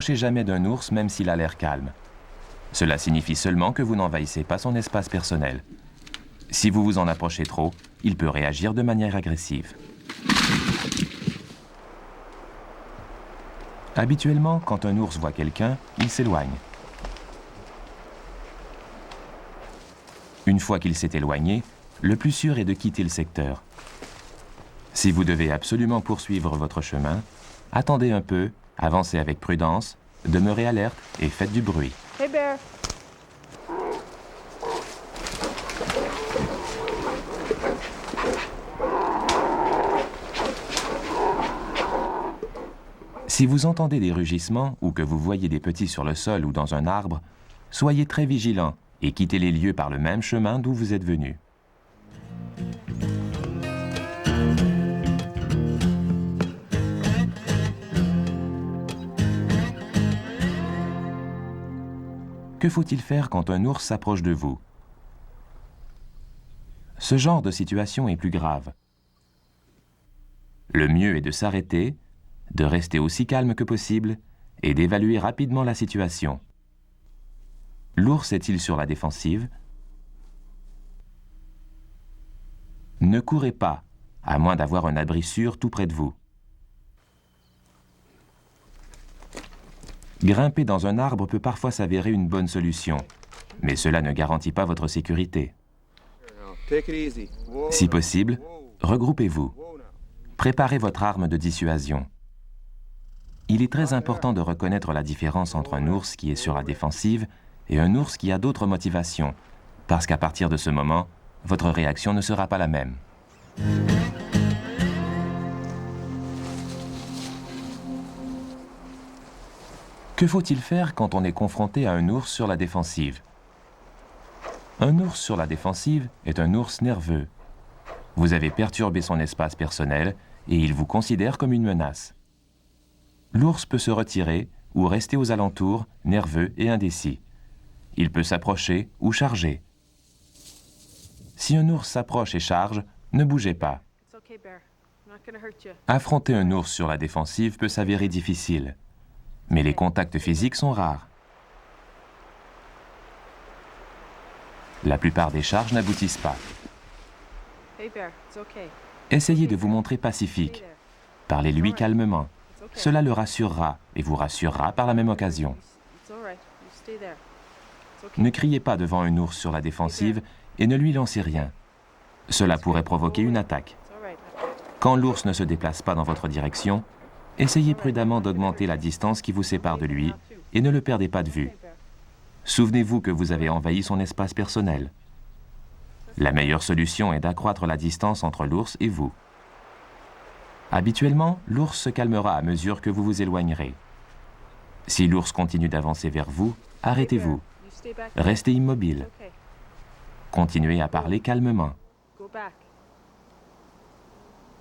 N'approchez jamais d'un ours même s'il a l'air calme. Cela signifie seulement que vous n'envahissez pas son espace personnel. Si vous vous en approchez trop, il peut réagir de manière agressive. Habituellement, quand un ours voit quelqu'un, il s'éloigne. Une fois qu'il s'est éloigné, le plus sûr est de quitter le secteur. Si vous devez absolument poursuivre votre chemin, attendez un peu, avancez avec prudence, demeurez alerte et faites du bruit. Hey Bear. Si vous entendez des rugissements ou que vous voyez des petits sur le sol ou dans un arbre, soyez très vigilants et quittez les lieux par le même chemin d'où vous êtes venu. Que faut-il faire quand un ours s'approche de vous? Ce genre de situation est plus grave. Le mieux est de s'arrêter, de rester aussi calme que possible et d'évaluer rapidement la situation. L'ours est-il sur la défensive? Ne courez pas, à moins d'avoir un abri sûr tout près de vous. Grimper dans un arbre peut parfois s'avérer une bonne solution, mais cela ne garantit pas votre sécurité. Si possible, regroupez-vous. Préparez votre arme de dissuasion. Il est très important de reconnaître la différence entre un ours qui est sur la défensive et un ours qui a d'autres motivations, parce qu'à partir de ce moment, votre réaction ne sera pas la même. Que faut-il faire quand on est confronté à un ours sur la défensive? Un ours sur la défensive est un ours nerveux. Vous avez perturbé son espace personnel et il vous considère comme une menace. L'ours peut se retirer ou rester aux alentours, nerveux et indécis. Il peut s'approcher ou charger. Si un ours s'approche et charge, ne bougez pas. Affronter un ours sur la défensive peut s'avérer difficile, mais les contacts physiques sont rares. La plupart des charges n'aboutissent pas. Essayez de vous montrer pacifique. Parlez-lui calmement. Cela le rassurera et vous rassurera par la même occasion. Ne criez pas devant un ours sur la défensive et ne lui lancez rien. Cela pourrait provoquer une attaque. Quand l'ours ne se déplace pas dans votre direction, essayez prudemment d'augmenter la distance qui vous sépare de lui et ne le perdez pas de vue. Souvenez-vous que vous avez envahi son espace personnel. La meilleure solution est d'accroître la distance entre l'ours et vous. Habituellement, l'ours se calmera à mesure que vous vous éloignerez. Si l'ours continue d'avancer vers vous, arrêtez-vous. Restez immobile. Continuez à parler calmement.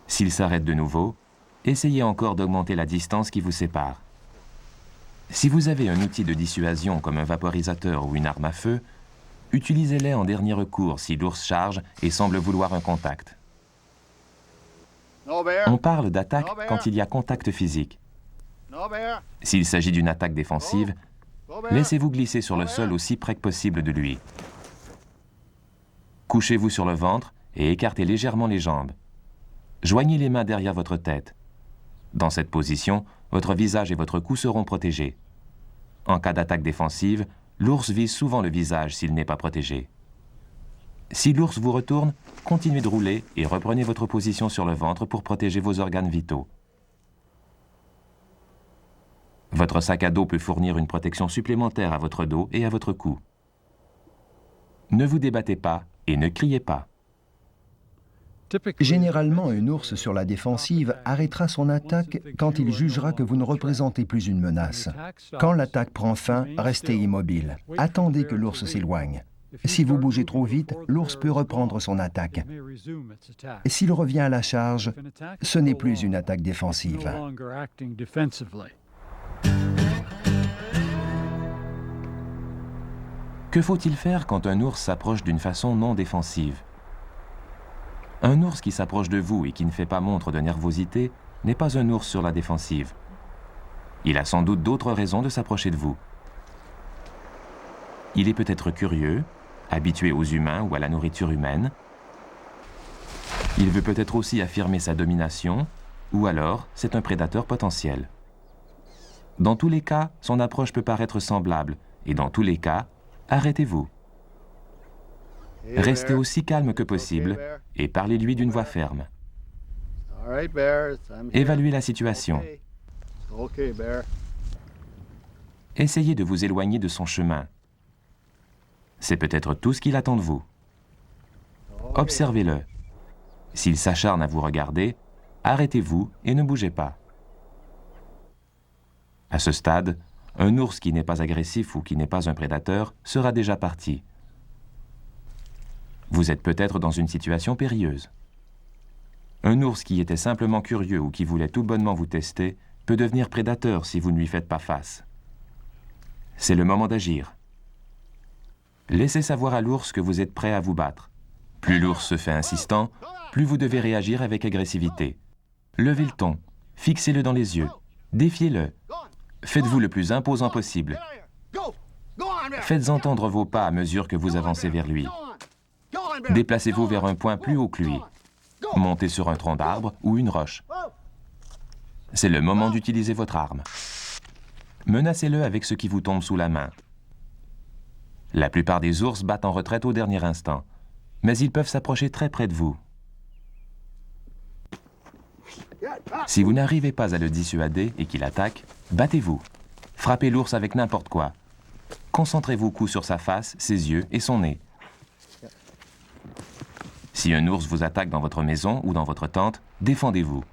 S'il s'arrête de nouveau, essayez encore d'augmenter la distance qui vous sépare. Si vous avez un outil de dissuasion comme un vaporisateur ou une arme à feu, utilisez-les en dernier recours si l'ours charge et semble vouloir un contact. On parle d'attaque quand il y a contact physique. S'il s'agit d'une attaque défensive, laissez-vous glisser sur le sol aussi près que possible de lui. Couchez-vous sur le ventre et écartez légèrement les jambes. Joignez les mains derrière votre tête. Dans cette position, votre visage et votre cou seront protégés. En cas d'attaque défensive, l'ours vise souvent le visage s'il n'est pas protégé. Si l'ours vous retourne, continuez de rouler et reprenez votre position sur le ventre pour protéger vos organes vitaux. Votre sac à dos peut fournir une protection supplémentaire à votre dos et à votre cou. Ne vous débattez pas et ne criez pas. Généralement, un ours sur la défensive arrêtera son attaque quand il jugera que vous ne représentez plus une menace. Quand l'attaque prend fin, restez immobile. Attendez que l'ours s'éloigne. Si vous bougez trop vite, l'ours peut reprendre son attaque. Et s'il revient à la charge, ce n'est plus une attaque défensive. Que faut-il faire quand un ours s'approche d'une façon non défensive? Un ours qui s'approche de vous et qui ne fait pas montre de nervosité n'est pas un ours sur la défensive. Il a sans doute d'autres raisons de s'approcher de vous. Il est peut-être curieux, habitué aux humains ou à la nourriture humaine. Il veut peut-être aussi affirmer sa domination, ou alors c'est un prédateur potentiel. Dans tous les cas, son approche peut paraître semblable, et dans tous les cas, arrêtez-vous. Restez aussi calme que possible et parlez-lui d'une voix ferme. Évaluez la situation. Essayez de vous éloigner de son chemin. C'est peut-être tout ce qu'il attend de vous. Observez-le. S'il s'acharne à vous regarder, arrêtez-vous et ne bougez pas. À ce stade, un ours qui n'est pas agressif ou qui n'est pas un prédateur sera déjà parti. Vous êtes peut-être dans une situation périlleuse. Un ours qui était simplement curieux ou qui voulait tout bonnement vous tester peut devenir prédateur si vous ne lui faites pas face. C'est le moment d'agir. Laissez savoir à l'ours que vous êtes prêt à vous battre. Plus l'ours se fait insistant, plus vous devez réagir avec agressivité. Levez le ton, fixez-le dans les yeux, défiez-le. Faites-vous le plus imposant possible. Faites entendre vos pas à mesure que vous avancez vers lui. Déplacez-vous vers un point plus haut que lui. Montez sur un tronc d'arbre ou une roche. C'est le moment d'utiliser votre arme. Menacez-le avec ce qui vous tombe sous la main. La plupart des ours battent en retraite au dernier instant, mais ils peuvent s'approcher très près de vous. Si vous n'arrivez pas à le dissuader et qu'il attaque, battez-vous. Frappez l'ours avec n'importe quoi. Concentrez vos coups sur sa face, ses yeux et son nez. Si un ours vous attaque dans votre maison ou dans votre tente, défendez-vous.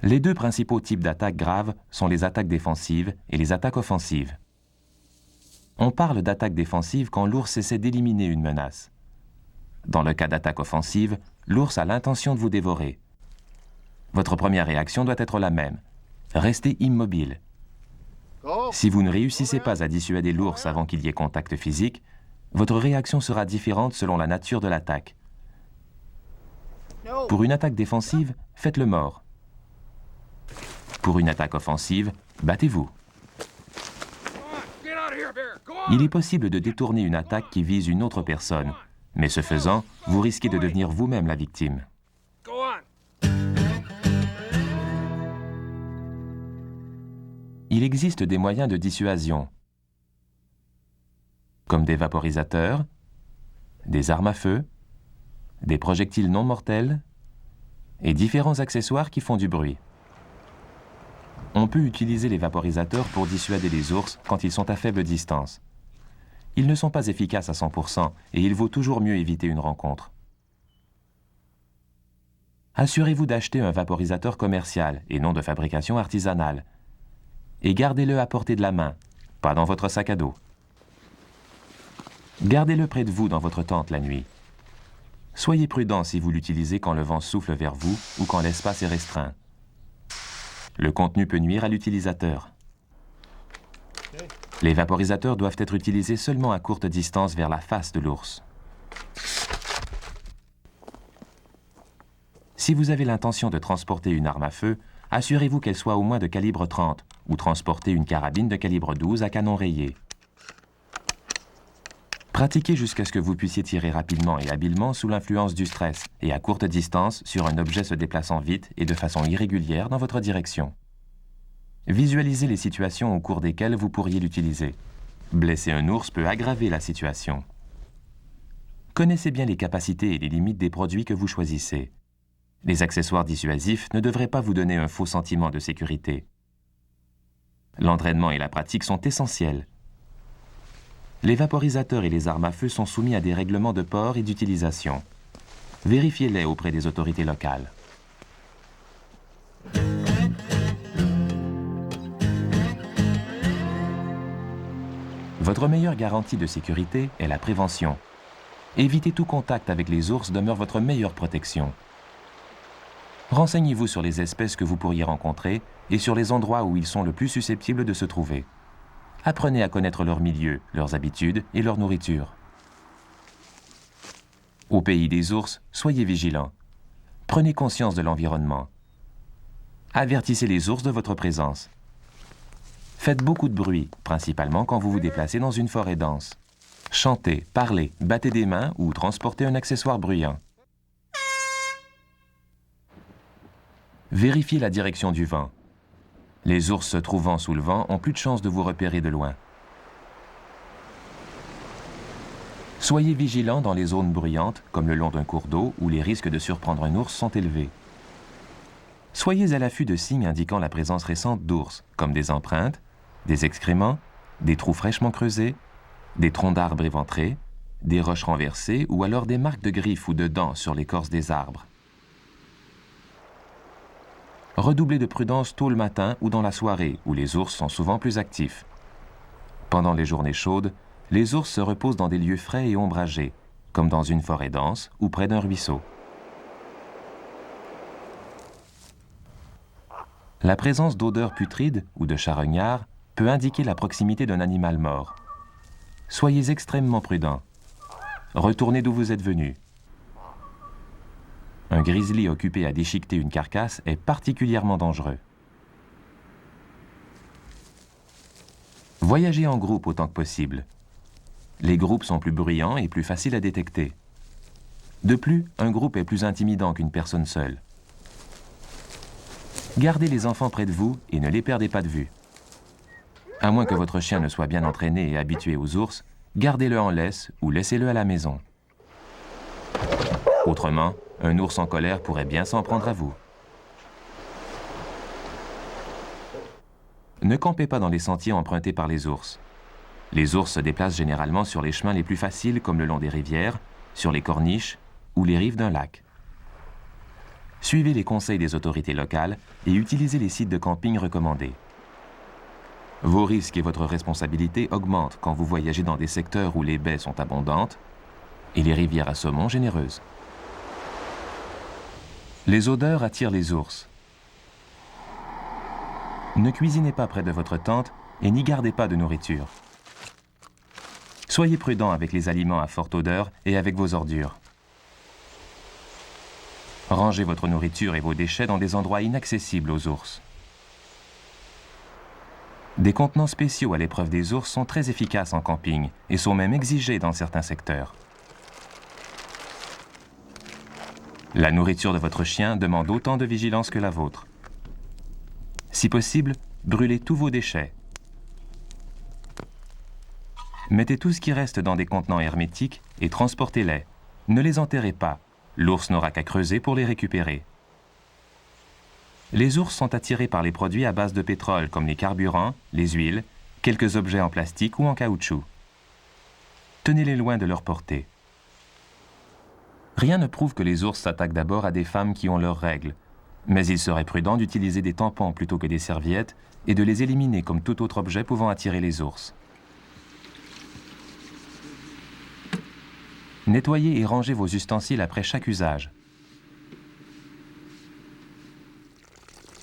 Les deux principaux types d'attaques graves sont les attaques défensives et les attaques offensives. On parle d'attaque défensive quand l'ours essaie d'éliminer une menace. Dans le cas d'attaque offensive, l'ours a l'intention de vous dévorer. Votre première réaction doit être la même. Restez immobile. Si vous ne réussissez pas à dissuader l'ours avant qu'il y ait contact physique, votre réaction sera différente selon la nature de l'attaque. Pour une attaque défensive, faites-le mort. Pour une attaque offensive, battez-vous. Il est possible de détourner une attaque qui vise une autre personne, mais ce faisant, vous risquez de devenir vous-même la victime. Il existe des moyens de dissuasion, comme des vaporisateurs, des armes à feu, des projectiles non mortels et différents accessoires qui font du bruit. On peut utiliser les vaporisateurs pour dissuader les ours quand ils sont à faible distance. Ils ne sont pas efficaces à 100% et il vaut toujours mieux éviter une rencontre. Assurez-vous d'acheter un vaporisateur commercial et non de fabrication artisanale. Et gardez-le à portée de la main, pas dans votre sac à dos. Gardez-le près de vous dans votre tente la nuit. Soyez prudent si vous l'utilisez quand le vent souffle vers vous ou quand l'espace est restreint. Le contenu peut nuire à l'utilisateur. Les vaporisateurs doivent être utilisés seulement à courte distance vers la face de l'ours. Si vous avez l'intention de transporter une arme à feu, assurez-vous qu'elle soit au moins de calibre 30 ou transportez une carabine de calibre 12 à canon rayé. Pratiquez jusqu'à ce que vous puissiez tirer rapidement et habilement sous l'influence du stress et à courte distance sur un objet se déplaçant vite et de façon irrégulière dans votre direction. Visualisez les situations au cours desquelles vous pourriez l'utiliser. Blesser un ours peut aggraver la situation. Connaissez bien les capacités et les limites des produits que vous choisissez. Les accessoires dissuasifs ne devraient pas vous donner un faux sentiment de sécurité. L'entraînement et la pratique sont essentiels. Les vaporisateurs et les armes à feu sont soumis à des règlements de port et d'utilisation. Vérifiez-les auprès des autorités locales. Votre meilleure garantie de sécurité est la prévention. Éviter tout contact avec les ours demeure votre meilleure protection. Renseignez-vous sur les espèces que vous pourriez rencontrer et sur les endroits où ils sont le plus susceptibles de se trouver. Apprenez à connaître leur milieu, leurs habitudes et leur nourriture. Au pays des ours, soyez vigilants. Prenez conscience de l'environnement. Avertissez les ours de votre présence. Faites beaucoup de bruit, principalement quand vous vous déplacez dans une forêt dense. Chantez, parlez, battez des mains ou transportez un accessoire bruyant. Vérifiez la direction du vent. Les ours se trouvant sous le vent ont plus de chances de vous repérer de loin. Soyez vigilants dans les zones bruyantes, comme le long d'un cours d'eau, où les risques de surprendre un ours sont élevés. Soyez à l'affût de signes indiquant la présence récente d'ours, comme des empreintes, des excréments, des trous fraîchement creusés, des troncs d'arbres éventrés, des roches renversées ou alors des marques de griffes ou de dents sur l'écorce des arbres. Redoublez de prudence tôt le matin ou dans la soirée, où les ours sont souvent plus actifs. Pendant les journées chaudes, les ours se reposent dans des lieux frais et ombragés, comme dans une forêt dense ou près d'un ruisseau. La présence d'odeurs putrides ou de charognards peut indiquer la proximité d'un animal mort. Soyez extrêmement prudents. Retournez d'où vous êtes venu. Un grizzly occupé à déchiqueter une carcasse est particulièrement dangereux. Voyagez en groupe autant que possible. Les groupes sont plus bruyants et plus faciles à détecter. De plus, un groupe est plus intimidant qu'une personne seule. Gardez les enfants près de vous et ne les perdez pas de vue. À moins que votre chien ne soit bien entraîné et habitué aux ours, gardez-le en laisse ou laissez-le à la maison. Autrement, un ours en colère pourrait bien s'en prendre à vous. Ne campez pas dans les sentiers empruntés par les ours. Les ours se déplacent généralement sur les chemins les plus faciles comme le long des rivières, sur les corniches ou les rives d'un lac. Suivez les conseils des autorités locales et utilisez les sites de camping recommandés. Vos risques et votre responsabilité augmentent quand vous voyagez dans des secteurs où les baies sont abondantes et les rivières à saumon généreuses. Les odeurs attirent les ours. Ne cuisinez pas près de votre tente et n'y gardez pas de nourriture. Soyez prudent avec les aliments à forte odeur et avec vos ordures. Rangez votre nourriture et vos déchets dans des endroits inaccessibles aux ours. Des contenants spéciaux à l'épreuve des ours sont très efficaces en camping et sont même exigés dans certains secteurs. La nourriture de votre chien demande autant de vigilance que la vôtre. Si possible, brûlez tous vos déchets. Mettez tout ce qui reste dans des contenants hermétiques et transportez-les. Ne les enterrez pas. L'ours n'aura qu'à creuser pour les récupérer. Les ours sont attirés par les produits à base de pétrole comme les carburants, les huiles, quelques objets en plastique ou en caoutchouc. Tenez-les loin de leur portée. Rien ne prouve que les ours s'attaquent d'abord à des femmes qui ont leurs règles, mais il serait prudent d'utiliser des tampons plutôt que des serviettes et de les éliminer comme tout autre objet pouvant attirer les ours. Nettoyez et rangez vos ustensiles après chaque usage.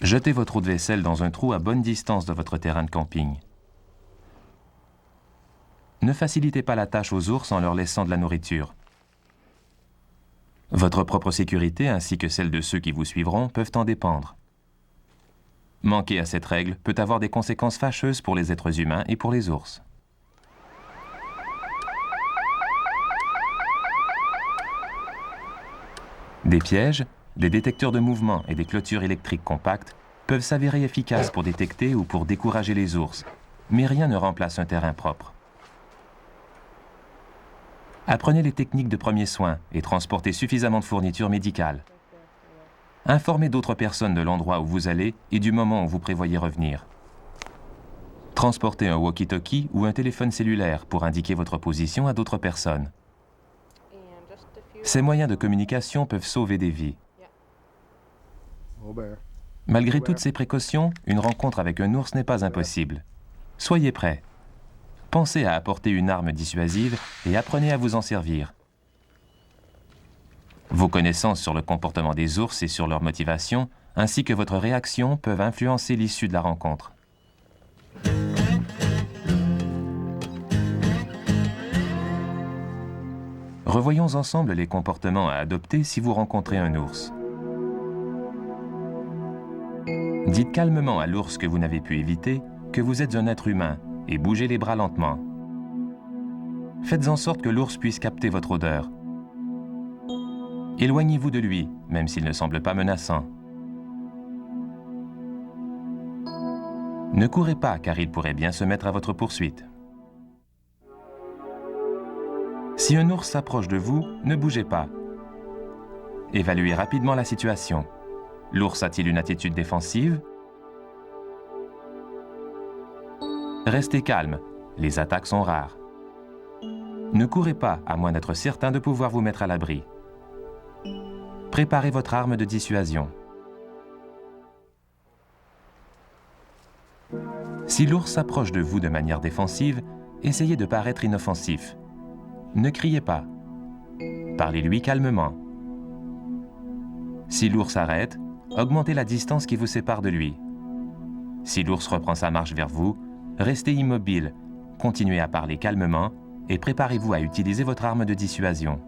Jetez votre eau de vaisselle dans un trou à bonne distance de votre terrain de camping. Ne facilitez pas la tâche aux ours en leur laissant de la nourriture. Votre propre sécurité ainsi que celle de ceux qui vous suivront peuvent en dépendre. Manquer à cette règle peut avoir des conséquences fâcheuses pour les êtres humains et pour les ours. Des pièges, des détecteurs de mouvement et des clôtures électriques compactes peuvent s'avérer efficaces pour détecter ou pour décourager les ours, mais rien ne remplace un terrain propre. Apprenez les techniques de premiers soins et transportez suffisamment de fournitures médicales. Informez d'autres personnes de l'endroit où vous allez et du moment où vous prévoyez revenir. Transportez un walkie-talkie ou un téléphone cellulaire pour indiquer votre position à d'autres personnes. Ces moyens de communication peuvent sauver des vies. Malgré toutes ces précautions, une rencontre avec un ours n'est pas impossible. Soyez prêts. Pensez à apporter une arme dissuasive et apprenez à vous en servir. Vos connaissances sur le comportement des ours et sur leur motivation, ainsi que votre réaction, peuvent influencer l'issue de la rencontre. Revoyons ensemble les comportements à adopter si vous rencontrez un ours. Dites calmement à l'ours que vous n'avez pu éviter que vous êtes un être humain et bougez les bras lentement. Faites en sorte que l'ours puisse capter votre odeur. Éloignez-vous de lui, même s'il ne semble pas menaçant. Ne courez pas, car il pourrait bien se mettre à votre poursuite. Si un ours s'approche de vous, ne bougez pas. Évaluez rapidement la situation. L'ours a-t-il une attitude défensive? Restez calme, les attaques sont rares. Ne courez pas, à moins d'être certain de pouvoir vous mettre à l'abri. Préparez votre arme de dissuasion. Si l'ours s'approche de vous de manière défensive, essayez de paraître inoffensif. Ne criez pas. Parlez-lui calmement. Si l'ours arrête, augmentez la distance qui vous sépare de lui. Si l'ours reprend sa marche vers vous, restez immobile, continuez à parler calmement et préparez-vous à utiliser votre arme de dissuasion.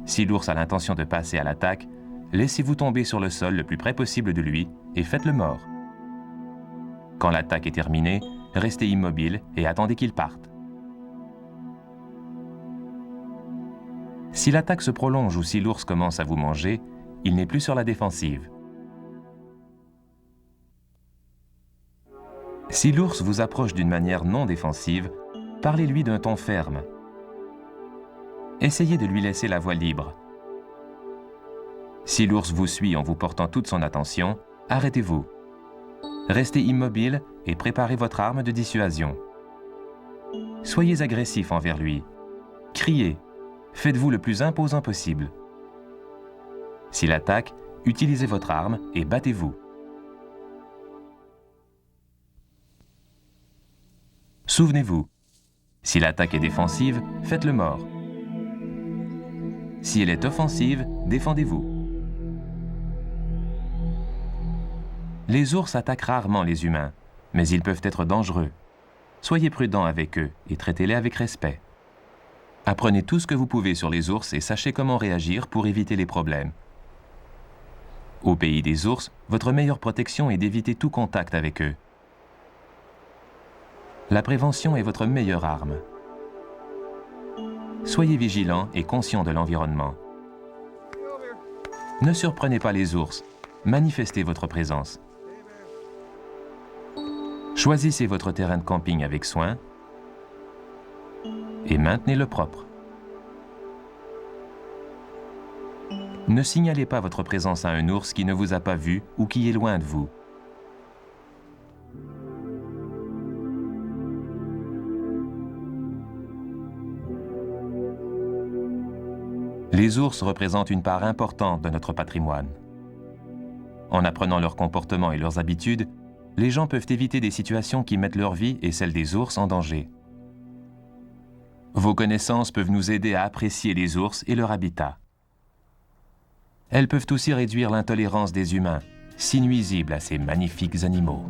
Si l'ours a l'intention de passer à l'attaque, laissez-vous tomber sur le sol le plus près possible de lui et faites-le mort. Quand l'attaque est terminée, restez immobile et attendez qu'il parte. Si l'attaque se prolonge ou si l'ours commence à vous manger, il n'est plus sur la défensive. Si l'ours vous approche d'une manière non défensive, parlez-lui d'un ton ferme. Essayez de lui laisser la voie libre. Si l'ours vous suit en vous portant toute son attention, arrêtez-vous. Restez immobile et préparez votre arme de dissuasion. Soyez agressif envers lui. Criez. Faites-vous le plus imposant possible. S'il attaque, utilisez votre arme et battez-vous. Souvenez-vous, si l'attaque est défensive, faites-le mort. Si elle est offensive, défendez-vous. Les ours attaquent rarement les humains, mais ils peuvent être dangereux. Soyez prudent avec eux et traitez-les avec respect. Apprenez tout ce que vous pouvez sur les ours et sachez comment réagir pour éviter les problèmes. Au pays des ours, votre meilleure protection est d'éviter tout contact avec eux. La prévention est votre meilleure arme. Soyez vigilant et conscient de l'environnement. Ne surprenez pas les ours, manifestez votre présence. Choisissez votre terrain de camping avec soin et maintenez-le propre. Ne signalez pas votre présence à un ours qui ne vous a pas vu ou qui est loin de vous. Les ours représentent une part importante de notre patrimoine. En apprenant leur comportement et leurs habitudes, les gens peuvent éviter des situations qui mettent leur vie et celle des ours en danger. Vos connaissances peuvent nous aider à apprécier les ours et leur habitat. Elles peuvent aussi réduire l'intolérance des humains, si nuisibles à ces magnifiques animaux.